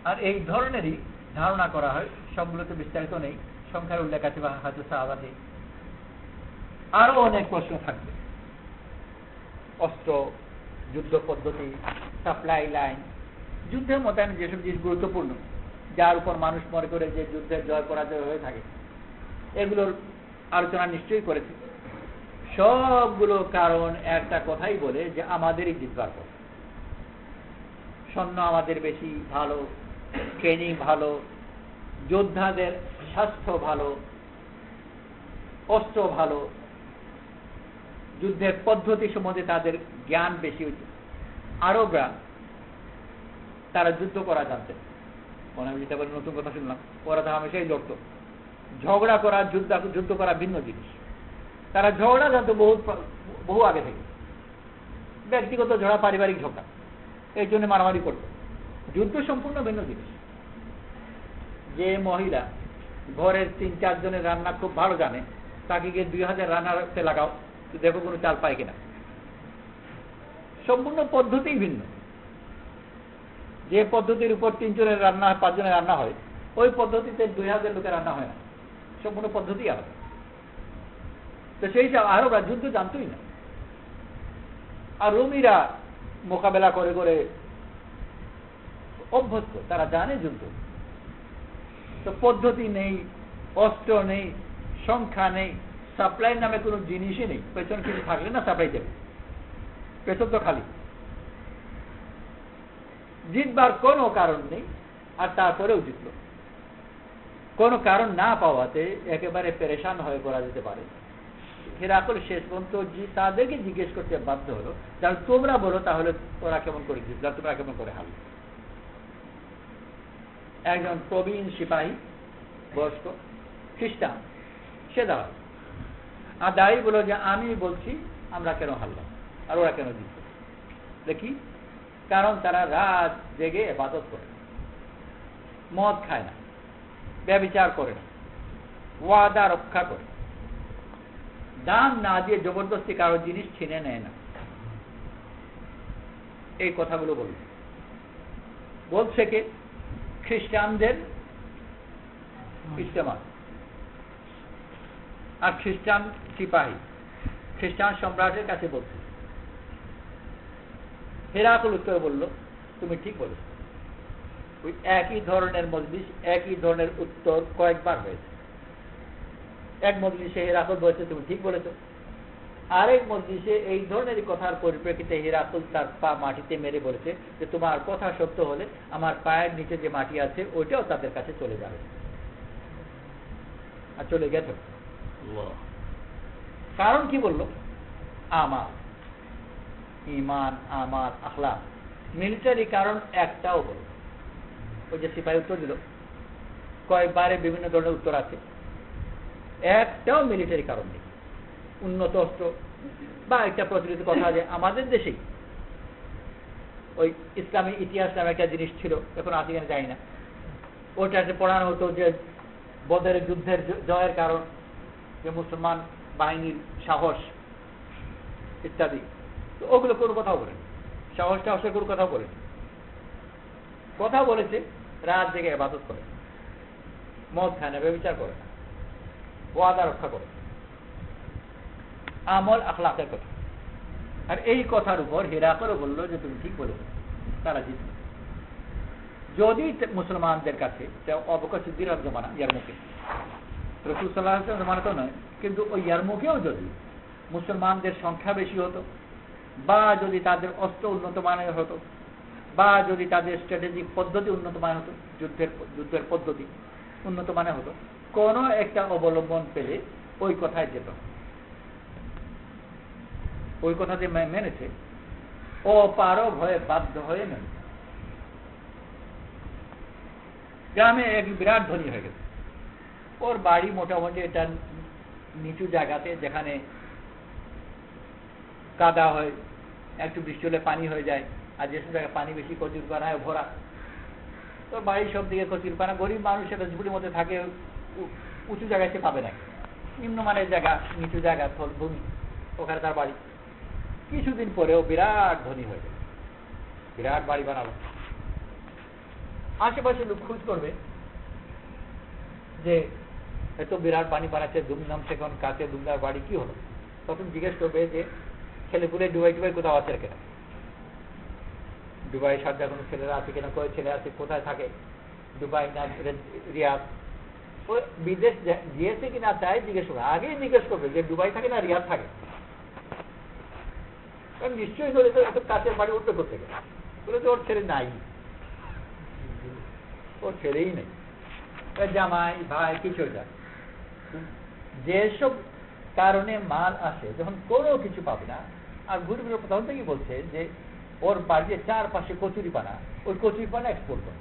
আর এই ধরনেরই ধারণা করা হয়, সবগুলোতে বিস্তারিত নেই, সংখ্যার উল্লেখ আছে বা হাদিস সাহাবাতে। আরো অনেক প্রশ্ন থাকবে, অস্ত্র, যুদ্ধ পদ্ধতি, সাপ্লাই লাইন, যুদ্ধের মোতায়েন যেসব জিনিস গুরুত্বপূর্ণ, যার উপর মানুষ মনে করে যে যুদ্ধের জয় পরাজয় হয়ে থাকে, এগুলোর আলোচনা নিশ্চয়ই করেছে। সবগুলো কারণ একটা কথাই বলে যে আমাদেরই জিতবার পর। সৈন্য আমাদের বেশি ভালো, ট্রেনিং ভালো, যোদ্ধাদের স্বাস্থ্য ভালো, অস্ত্র ভালো, যুদ্ধের পদ্ধতি সম্বন্ধে তাদের জ্ঞান বেশি। আরবরা তারা যুদ্ধ করা জানতেন। আমি যেটা বলি নতুন কথা শুনলাম, ওরা তো হামেশাই লড়ত। ঝগড়া করা যুদ্ধ করা ভিন্ন জিনিস। তারা ঝগড়া জানতো বহু আগে থেকে, ব্যক্তিগত ঝগড়া, পারিবারিক ঝগড়া, এই জন্য মারামারি করত। যুদ্ধ সম্পূর্ণ ভিন্ন জিনিস। যে মহিলা ঘরের 3-4 জনের রান্না খুব ভালো জানে, তাকে গিয়ে 2000 রান্নাতে লাগাও, দেখো কোনো চাল পায় কিনা। সম্পূর্ণ পদ্ধতি ভিন্ন। যে পদ্ধতির উপর 3 জনের রান্না 5 জনের রান্না হয়, ওই পদ্ধতিতে 2000 লোকের রান্না হয় না, সম্পূর্ণ পদ্ধতি আলাদা। তো সেই সব আরবরা যুদ্ধ জানতোই না, আর রোমিরা মোকাবেলা করে করে অভ্যস্ত, তারা জানে যুদ্ধ। তো পদ্ধতি নেই, অস্ত্র নেই, সংখ্যা নেই, সাপ্লাই নামে কোনো জিনিসই নেই। পেছন কিছু থাকলে না সাপ্লাই দেবে, পেছন তো খালি। জিতবার কোনো কারণ নেই, আর তারপরেও জিতল। কোনো কারণ না পাওয়াতে একেবারে পেরেশান হয়ে পড়া যেতে পারে। হেরাকল শেষ পর্যন্ত তাদেরকে জিজ্ঞেস করতে বাধ্য হলো, যারা তোমরা বলো তাহলে ওরা কেমন করে জিতল, তোমরা কেমন করে হারল। একজন প্রবীণ সিপাহী, বয়স্ক খ্রিস্টান, সে দাঁড়াল আর দাঁড়িয়ে বলল যে আমি বলছি আমরা কেন হারলাম আর ওরা কেন জিতল। দেখি, কারণ তারা রাত জেগে ইবাদত করে, মদ খায় না, ব্যভিচার করে না, ওয়াদা রক্ষা করে, দাম না দিয়ে জবরদস্তি কারো জিনিস ছিনে নেয় না। এই কথাগুলো বলছে কে? খ্রিস্টানদের ইস্তেমা আর খ্রিস্টান সিপাহী খ্রিস্টান সম্রাটের কাছে বলছে। হেরাকল উত্তর বলল, তুমি ঠিক বলেছ। ওই একই ধরনের মজলিস, একই ধরনের উত্তর কয়েকবার হয়েছে। এক মজলিসে হেরাকল বলেছে তুমি ঠিক বলেছ, আরেক মজলিসে এই ধরনের কথার পরিপ্রেক্ষিতে হেরাকল তার পা মাটিতে মেরে বলেছে যে তোমার কথা সত্য হলে আমার পায়ের নিচে যে মাটি আছে ওইটাও তাদের কাছে চলে যাবে। আর চলে গেছে। কারণ কি বলল? আমার ঈমান, আমার আখলাক। মিলিটারি কারণ একটাও বলল। ওই যে সিপাহী উত্তর দিল, কয়েকবারে বিভিন্ন ধরনের উত্তর আছে, একটাও মিলিটারি কারণ নেই। উন্নত অস্ত্র বা একটা প্রচলিত কথা যে আমাদের দেশেই ওই ইসলামী ইতিহাস নামে একটা জিনিস ছিল, এখন আছে কিনা জানি না, ওটাতে পড়ানো হতো যে বদরের যুদ্ধের জয়ের কারণ যে মুসলমান বাহিনীর সাহস ইত্যাদি। তো ওগুলো কোনো কথাও বলেন, সাহসের কোনো কথাও বলেন। কথা বলেছে রাত জেগে ইবাদত করে, মদ খায় না, ব্যভিচার করে না, ওয়াদা রক্ষা করে, আমল আখলাকের কথা। আর এই কথার উপর হেরাকলও বলল যে তুমি ঠিক বলেছ, তারা জিতল। যদি মুসলমানদের কাছে আবু বকর সিদ্দিকের জমানা, ইয়ারমুকে, রাসূল সাল্লাল্লাহু আলাইহি ওয়াসাল্লাম জমানা তো নয়, কিন্তু ওই ইয়ারমুকেও যদি মুসলমানদের সংখ্যা বেশি হতো, বা যদি তাদের অস্ত্র উন্নত মানের হতো, বা যদি তাদের স্ট্র্যাটেজিক পদ্ধতি উন্নত মানের হতো, যুদ্ধের পদ্ধতি উন্নত মানের হতো, কোন একটা অবলম্বন পেলে ওই কথায় যেত। ওই কথা যে মেনেছে, অপারগ হয়ে বাধ্য হয়ে মেনে। গ্রামে এক বিরাট ধনী হয়ে গেছে, ওর বাড়ি মোটামুটি এটা নিচু জায়গাতে, যেখানে কাদা হয়, একটু বৃষ্টি হলে পানি হয়ে যায়, আর যেসব জায়গায় পানি বেশি কচুরিপানায় ভরা। তো বাড়ির সব দিকে কচুরিপানা, গরিব মানুষ একটা ঝুপড়ির মধ্যে থাকে, উঁচু জায়গায় সে পাবে না, নিম্নমানের জায়গা, নিচু জায়গা, ভূমি, ওখানে তার বাড়ি। কিছুদিন পরেও বিরাট ধনী হয়ে গেল, বিরাট বাড়ি বানালো। আশেপাশে লোক খোঁজ করবে যে এত বিরাট বাড়ি বানাচ্ছে, দুমদাম, সেখান কাছে দুমদার বাড়ি কি হলো? তখন জিজ্ঞেস করবে যে ছেলেপুলে ডুবাই কোথাও আছে কিনা, দুবাই সারদা কোনো ছেলেরা আছে কিনা, কয় ছেলে আছে, কোথায় থাকে, দুবাই না রিয়াদ, ও বিদেশ গিয়েছে কিনা তাই জিজ্ঞেস করবে। আগেই জিজ্ঞেস করবে যে দুবাই থাকে না রিয়াদ থাকে, কারণ নিশ্চয়ই হলে তো এত কাছের বাড়ি উঠবে করতে গেলে। বলে তো ওর ছেলে নাই, ওর ছেলেই নেই, জামাই ভাই কিছু যা, যেসব কারণে মাল আসে, যখন কোনো কিছু পাবে না, আর ঘুরে ঘুরে তখন থেকেই বলছে যে ওর বাড়িতে চারপাশে কচুরিপানা, ওই কচুরিপানা এক্সপোর্ট করে।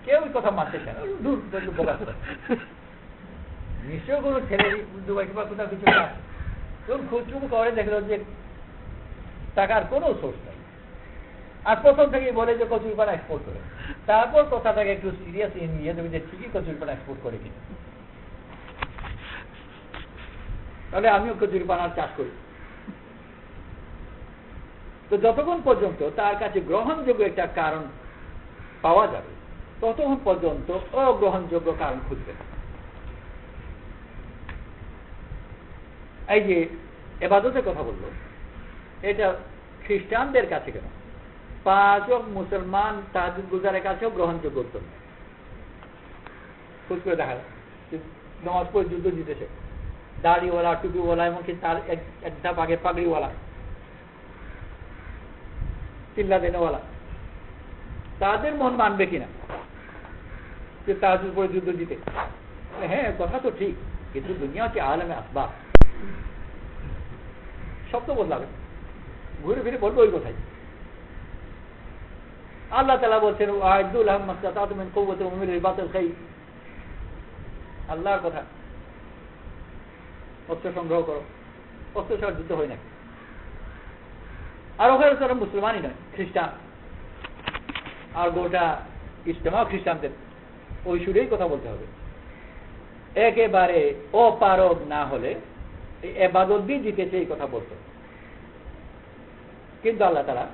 কেউ ওই কথা মানতে চায় না, দূর বোকা করে। নিশ্চয় কোনো ছেলে দুবাই বা কোথাও কিছু না, যখন খুচরু করে দেখলো যে টাকার কোনো সোর্স নেই, আর প্রথম থেকেই বলে যে কচুরিপানা এক্সপোর্ট করে। তারপর কথাটাকে একটু সিরিয়াস নিয়ে তুমি যে ঠিকই কচুরিপানা এক্সপোর্ট করে কিনা, তাহলে আমিও কচুরিপানার চাষ করি। তো যতক্ষণ পর্যন্ত তার কাছে গ্রহণযোগ্য একটা কারণ পাওয়া যাবে ততক্ষণ পর্যন্ত অগ্রহণযোগ্য কারণ খুঁজবে। এই যে ইবাদতের কথা বললো, এটা খ্রিস্টানদের কাছে কেন, 5 ওয়াক্ত মুসলমান তাহাজ্জুদ গুজারের কাছেও গ্রহণযোগ্য উত্তর নেই। খোঁজ করে দেখা যায় নামাজ পড়ে যুদ্ধ জিতেছে, দাড়িওয়ালা, টুপিওয়ালা, এমনকি তার এক ধাপ আগে পাগড়িওয়ালা, চিল্লা দেনেওয়ালা, তাদের মন মানবে কিনা যে তাহাজ্জুদ পড়ে যুদ্ধ জিতে? হ্যাঁ, কথা তো ঠিক, কিন্তু দুনিয়া কি আলমে আসবাব, সব তো বদলাবে, ঘুরে ফিরে বলবো ওই কথাই। আল্লাহ তাআলা বলছেন ওয়াইদুল মাসতাতাতু মিন কুওয়াতিন ওয়া মিন রিবাতিল খাইল, আল্লাহর কথা, অস্ত্র সংগ্রহ করো, অস্ত্র ছাড়া যুদ্ধ হয় না। আর ওখানে তারা মুসলমানই নয়, খ্রিস্টান, আর গোটা ইজতেমা খ্রিস্টানদের, ওই সুরেই কথা বলতে হবে। একেবারে অপারগ না হলে ইবাদত দিয়ে জিতেছে এই কথা বলতো, কিন্তু আল্লাহ তাআলা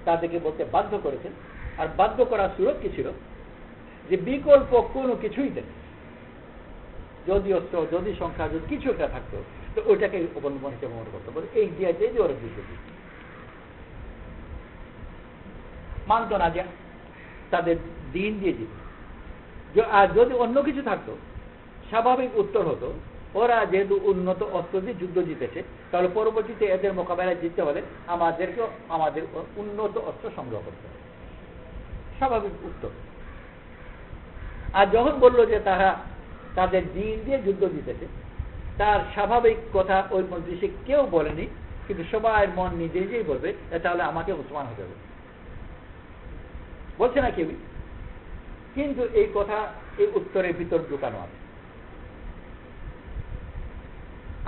তাদেরকে বলতে বাধ্য করেছেন। আর বাধ্য করার সুরত কি ছিল, যে বিকল্প কোনো কিছুই দেন, যদি অস্ত্র, যদি সংখ্যা, যদি কিছু একটা থাকতো তো ওইটাকে অবলম্বন হিসেবে মনে করতো, বলে এই দিয়ে যে ওরা যুদ্ধ দিচ্ছে, মানত না যে তাদের দিন দিয়ে দিত। আর যদি অন্য কিছু থাকতো, স্বাভাবিক উত্তর হতো ওরা যেহেতু উন্নত অস্ত্র দিয়ে যুদ্ধ জিতেছে, তাহলে পরবর্তীতে এদের মোকাবেলায় জিততে হলে আমাদেরকেও আমাদের উন্নত অস্ত্র সংগ্রহ করতে হবে, স্বাভাবিক উত্তর। আর যখন বললো যে তারা তাদের দিন দিয়ে যুদ্ধ জিতেছে, তার স্বাভাবিক কথা ওই মজলিসে কেউ বলেনি, কিন্তু সবাই মন নিজে নিজেই বলবে তাহলে আমাকে মুসলমান হতে হবে, বলছে না কেউই। কিন্তু এই কথা এই উত্তরের ভিতর ঢুকানো আছে।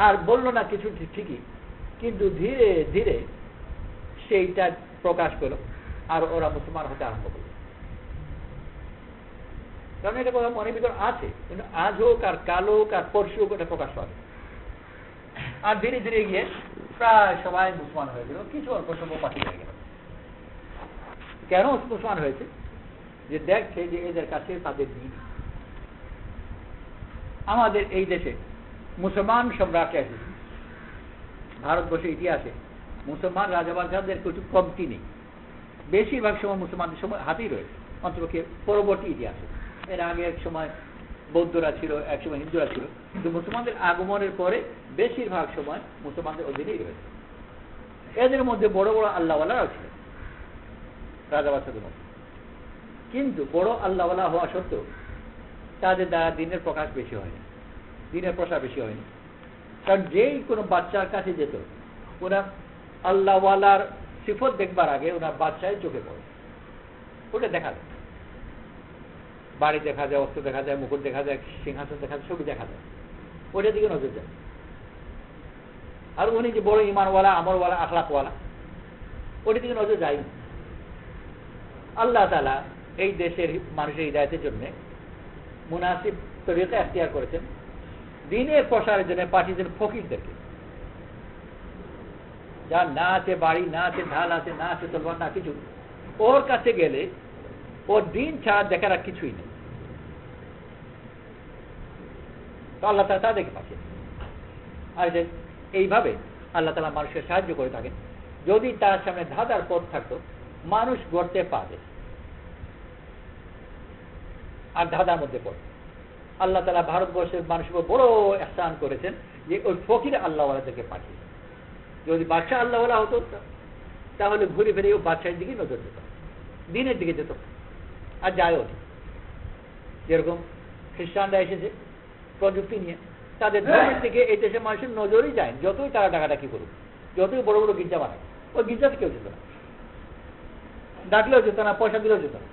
আর বললো না কিছু ঠিকই, কিন্তু ধীরে ধীরে সেইটা প্রকাশ পেল, আর ওরা মুসলমান হতে আরম্ভ করল। কারণ এটা কথা মনের ভিতর আছে, কিন্তু আজ হোক আর কাল হোক আর পরশু হোক এটা প্রকাশ পাবে। আর ধীরে ধীরে গিয়ে প্রায় সবাই মুসলমান হয়ে গেল, কিছু অল্প স্বল্প বাকি হয়ে গেল। কেন মুসলমান হয়েছে? যে দেখছে যে এদের কাছে তাদের দিন। আমাদের এই দেশে মুসলমান সম্রাট এসেছে, ভারতবর্ষের ইতিহাসে মুসলমান রাজাবাদশাহদের কিছু কমতি নেই, বেশিরভাগ সময় মুসলমানদের সময় হাতেই রয়েছে, অন্তপক্ষে পরবর্তী ইতিহাসে। এর আগে এক সময় বৌদ্ধরা ছিল, এক সময় হিন্দুরা ছিল, কিন্তু মুসলমানদের আগমনের পরে বেশিরভাগ সময় মুসলমানদের অধীনেই রয়েছে। এদের মধ্যে বড় বড় আল্লাহওয়ালারাও ছিল রাজাবাদশাহদের মধ্যে, কিন্তু বড় আল্লাহওয়ালা হওয়া সত্ত্বেও তাদের দ্বারা দিনের প্রকাশ বেশি হয়নি, দিনের প্রসার বেশি হয়নি। কারণ যেই কোনো বাচ্চার কাছে যেত, ওরা আল্লাহওয়ালার সিফত দেখবার আগে ওনার বাচ্চায় চোখে পড়ে, ওটা দেখা যায়, বাড়ি দেখা যায়, অস্ত্র দেখা যায়, মুকুট দেখা যায়, সিংহাসন দেখা যায়, সবই দেখা যায়, ওইটার দিকে নজর যায়। আর উনি যে বড় ইমানওয়ালা, আমলওয়ালা, আখলাকওয়ালা, ওইটার দিকে নজর যায়নি। আল্লাহ তাআলা এই দেশের মানুষের হিদায়াতের জন্য মুনাসিব তরিকা এখতিয়ার করেছেন, দিনের প্রসারের জন্য পাঠিয়েছেন ফকিরদেরকে, যার না আছে বাড়ি, না আছে ঢাল, আছে না আছে তলোয়ার, না কিছু, ওর কাছে গেলে ওর দিন ছাড়া দেখার আর কিছুই নেই। তো আল্লাহ তাআলা তাদেরকে পাঠিয়েছেন। আর এইভাবে আল্লাহ তাআলা মানুষকে সাহায্য করে থাকেন। যদি তার সামনে ধাঁধার পথ থাকতো, মানুষ গড়তে পারে আর ধাঁধার মধ্যে পড়ে। আল্লাহ তাআলা ভারতবর্ষের মানুষকে বড় ইহসান করেছেন যে ওই ফকির আল্লাহওয়ালাদেরকে পাঠিয়েছেন। যদি বাদশাহ আল্লাহওয়ালা হতো তাহলে ঘুরে ফিরে ও বাদশাহের দিকে নজর যেত, দিনের দিকে যেত, আর যায়ও। যেরকম খ্রিস্টানরা এসেছে প্রযুক্তি নিয়ে, তাদের ধর্মের দিকে এই দেশের মানুষের নজরই যায়, যতই তারা ডাকাডাকি করুক, যতই বড় বড় গির্জা বানায়, ওই গির্জাতে কেউ যেত না, ডাকলেও যেত না, পয়সা দিলেও যেত না।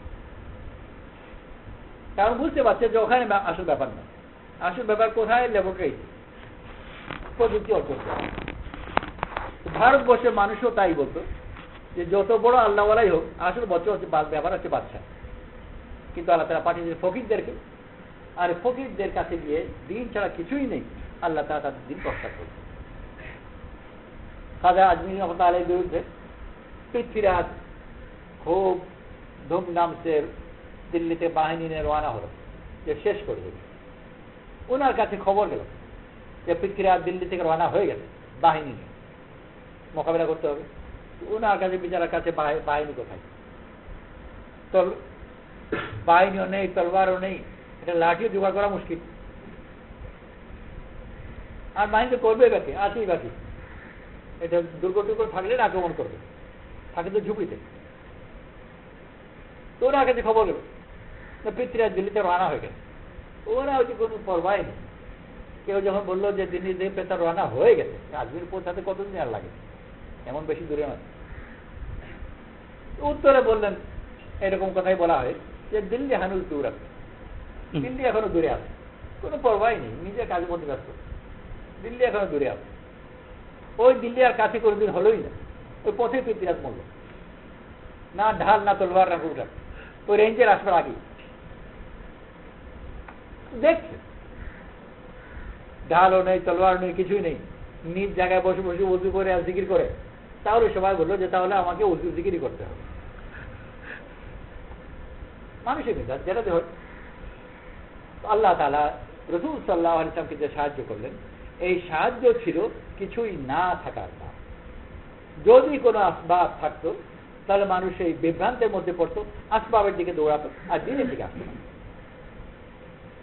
কারণ বুঝতে পারছে যে ওখানে আসল ব্যাপার না, আসল ব্যাপার কোথায়? ল্যাবরেটরি, প্রযুক্তি অর্জন করে। ভারতবর্ষের মানুষও তাই বলতো যে যত বড় আল্লাহওয়ালাই হোক, আসল ব্যাপার হচ্ছে বাদশা। কিন্তু আল্লাহ তাআলা পাঠিয়েছে ফকিরদেরকে, আর ফকিরদের কাছে গিয়ে দিন ছাড়া কিছুই নেই, আল্লাহ তাআলা তাদের দিন প্রস্তাব করবে। খাজা আজমিরি রহমাতুল্লাহ আলাইহির বিরুদ্ধে পৃথ্বীরাজ খুব ধুমধাম সে দিল্লিতে বাহিনী নিয়ে রওনা হলো যে শেষ করে দেবে। ওনার কাছে খবর গেল যে পৃথ্বীরাজ দিল্লি থেকে রওনা হয়ে গেছে বাহিনী নিয়ে, মোকাবিলা করতে হবে। ওনার কাছে বিচারের কাছে বাহিনী কোথায়, বাহিনীও নেই, তলবারও নেই, এটা লাঠিও জোগাড় করা মুশকিল। আর বাহিনী করবে বাকি আছেই বাকি, এটা দুর্গ টুর্গ থাকলে আক্রমণ করবে, থাকে তো ঝুঁকিতে। তো ওনার কাছে খবর গেল পৃথ্বীরাজ দিল্লিতে রওনা হয়ে গেছে। ওরা হচ্ছে কোনো পরবাই নেই। কেউ যখন বললো যে দিল্লি থেকে তার রওনা হয়ে গেছে, আজমির পৌঁছাতে কতদিন আর লাগে, এমন বেশি দূরে নয়। উত্তরে বললেন, এরকম কথাই বলা হয় যে দিল্লি হানুল দূর আছে, দিল্লি এখনো দূরে আছে, কোনো পরবাই নেই, নিজের কাজের মধ্যে ব্যস্ত, দিল্লি এখনো দূরে আছে। ওই দিল্লি আর কাছে কোনোদিন হলোই না, ওই পথে পৃথ্বীরাজ মরল, না ঢাল না তলোয়ার না কুঠার, ওই রেঞ্জের আসবার আগে দেখছে ঢালও নেই, তলোয়ার নেই, কিছুই নেই, নিজ জায়গায় বসে বসে উজু করে আর জিকির করে। তাহলে সবাই বললো যে তাহলে আমাকে উজু জিকিরই করতে হবে। মানুষের মেজাজ যেটাতে হয়। আল্লাহ তাআলা রাসূল সাল্লাল্লাহু আলাইহি ওয়াসাল্লামকে যে সাহায্য করলেন, এই সাহায্য ছিল কিছুই না থাকার না। যদি কোনো আসবাব থাকতো তাহলে মানুষ এই বিভ্রান্তের মধ্যে পড়তো, আসবাবের দিকে দৌড়াতো আর দিনের দিকে আসতো না।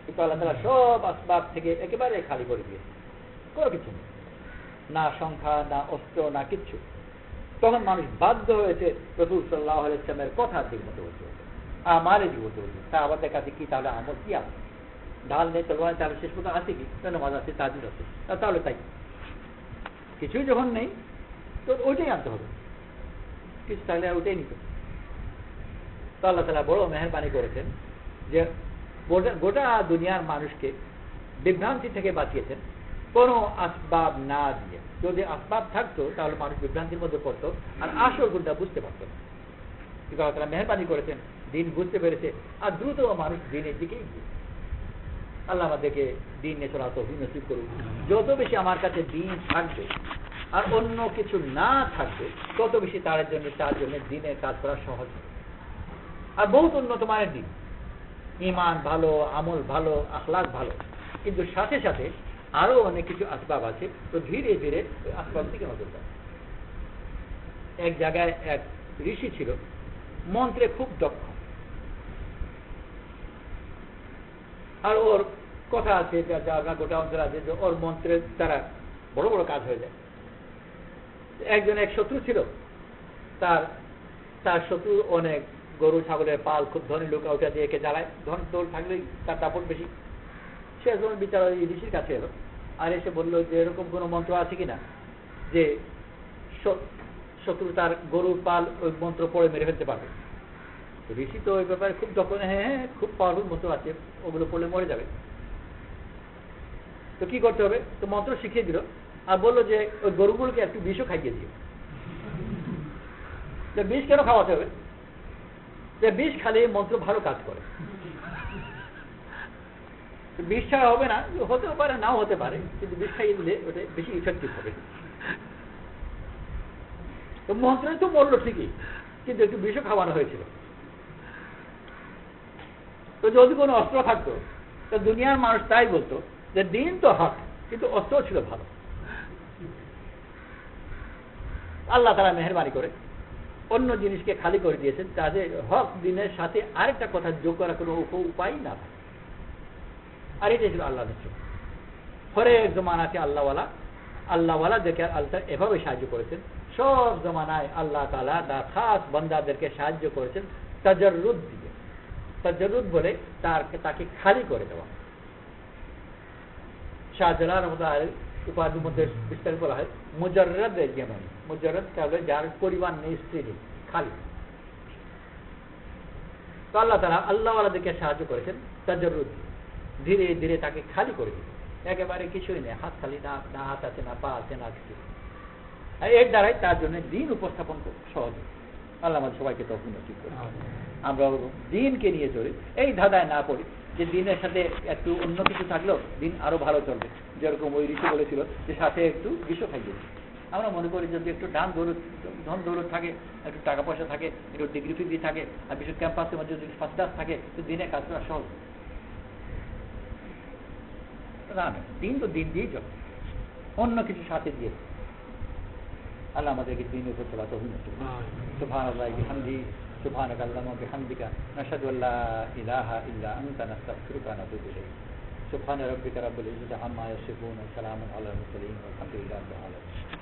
কিন্তু আল্লাহ তাআলা সব আসবাব থেকে একেবারে খালি করে দিয়েছে, কোনো কিছু নেই, না সংখ্যা, না অস্ত্র, না কিচ্ছু। তখন মানুষ বাধ্য হয়েছে রাসূল সাল্লাল্লাহু আলাইহি ওয়াসাল্লামের কথার দিক মতো হতে হতো, আমারের দিক মতো হতো। তা আমাদের কাছে কি তাহলে আমল কি আছে? ঢাল নেই, তলোয়ার, তাহলে শেষ পর্যন্ত আছে কি? নামাজ আছে, তাহাজ্জুদ আছে, তাহলে তাই কিছুই যখন নেই তো ওইটাই আনতে হবে, কিছু তাহলে আর ওইটাই নিত। তো আল্লাহ তাআলা বড় মেহেরবানি করেছেন যে গোটা দুনিয়ার মানুষকে বিভ্রান্তি থেকে বাঁচিয়েছেন কোনো আসবাব না দিয়ে। যদি আসবাব থাকতো তাহলে মানুষ বিভ্রান্তির মধ্যে পড়তো আর আসল গুণটা বুঝতে পারতো না। কিন্তু আল্লাহ তাআলা মেহেরবানি করেছেন, দিন বুঝতে পেরেছে আর দ্রুত মানুষ দিনের দিকেই গিয়ে। আল্লাহ আমাদেরকে দিন নিয়ে চলা তৌফিক নসিব করুন। যত বেশি আমার কাছে দিন থাকবে আর অন্য কিছু না থাকবে, তত বেশি তার জন্য দিনের কাজ করা সহজ হবে। আর বহুত উন্নত মানের দিন, ঈমান ভালো, আমল ভালো, আখলাক ভালো, কিন্তু সাথে সাথে আরো অনেক কিছু আসবাব আছে। তো ধীরে ধীরে ওই আসবাব দিকে নজর দেয়। এক জায়গায় এক ঋষি ছিল, মন্ত্রে খুব দক্ষ, আর ওর কথা আছে যা গোটা অঞ্চল আছে যে ওর মন্ত্রের দ্বারা বড় বড় কাজ হয়ে যায়। একজন এক শত্রু ছিল, তার শত্রু অনেক গরু ছাগলের পাল, খুব ধনী লোক, ওটা দিয়ে একে জ্বালায়, ধন তোর থাকলেই তার দাপট বেশি। সে একজন বিচার ঋষির কাছে এলো আর এসে বললো যে এরকম কোনো মন্ত্র আছে কিনা যে শত্রু তার গরুর পাল ওই মন্ত্র পড়ে মেরে ফেলতে পারবে। ঋষি তো ওই ব্যাপারে খুব যখন হ্যাঁ খুব পাওয়ারফুল মন্ত্র আছে, ওগুলো পড়লে মরে যাবে। তো কি করতে হবে? তো মন্ত্র শিখিয়ে দিল আর বললো যে ওই গরুগুলোকে একটু বিষও খাইয়ে দিও। বিষ কেন খাওয়াতে হবে? যে বিষ খালে মন্ত্র ভালো কাজ করে, বিষ ছাড়া হবে না, হতেও পারে নাও হতে পারে, কিন্তু বিষ খাইয়ে দিলে ওটা বেশি ইফেক্টিভ হবে। তো মন্ত্রে তো মরলো ঠিকই, কিন্তু একটু বিষও খাওয়ানো হয়েছিল। তো যদি কোনো অস্ত্র থাকতো তো দুনিয়ার মানুষ তাই বলতো যে দিন তো হক, কিন্তু অস্ত্র ছিল ভালো। আল্লাহ তাআলা মেহেরবানি করে অন্য জিনিসকে খালি করে দিয়েছেন, তাদের হক দিনের সাথে আরেকটা কথা যোগ করার কোনো উপায় না থাকে। আর এটাই ছিল আল্লাহ নিশ্চয়। হরেক জমানাতে আল্লাহওয়ালাদেরকে আল্লাহ এভাবে সাহায্য করেছেন। সব জমানায় আল্লাহ তাআলা তার খাস বান্দাদেরকে সাহায্য করেছেন তাজাররুদ দিয়ে। তাজাররুদ বলে তাকে খালি করে দেওয়া। শাহজালাল রহমাতুল্লাহ উপাধির মধ্যে বিস্তারিত বলা হয় মুজাররাদ যেমন, মুজাররাদ কাউকে যার পরিবার নেই, স্ত্রী নেই, খালি। তো আল্লাহ তাআলা আল্লাহওয়ালাদেরকে সাহায্য করেছেন তাজাররুদ, ধীরে ধীরে তাকে খালি করে দিল, একেবারে কিছুই নেই, হাত খালি, না হাত আছে, না পা আছে, না কিছু। আর এর দ্বারাই তার জন্য দিন উপস্থাপন সহজ। আল্লাহ আমাদের সবাইকে তৌফিক নসিব করুন। আমরা দিনকে নিয়ে চলি, এই ধাঁধায় না পড়ি যে দিনের সাথে একটু অন্য কিছু থাকলেও দিন আরো ভালো চলবে। যেরকম ওই ঋষি বলেছিল যে সাথে একটু বিষ খাইয়ে দিন, আমরা মনে করি যদি একটু ধন দৌলত থাকে, একটু টাকা পয়সা থাকে, একটু ডিগ্রি ফিগ্রি থাকে, আর বিশেষ ক্যাম্পাসের মধ্যে যদি ফার্স্ট ক্লাস থাকে, তো দিনে কাজ করা সহজ না। দিন তো দিন দিয়েই চলে, অন্য কিছু সাথে দিয়ে। আল্লাহ আমাদেরকে দিনের উপর চলা তৌফিক দান করুন। সুবহানাল্লাহি বিহামদিহি, সুবহানাকা আল্লাহুম্মা বিহামদিকা, নাশহাদু আল্লা ইলাহা ইল্লা আনতা, নাস্তাগফিরুকা ওয়া নাতুবু ইলাইক। সুবহানা রাব্বিকা রাব্বিল ইজ্জাতি আম্মা ইয়াসিফুন, ওয়া সালামুন আলাল মুরসালিন, ওয়ালহামদুলিল্লাহি রাব্বিল আলামিন।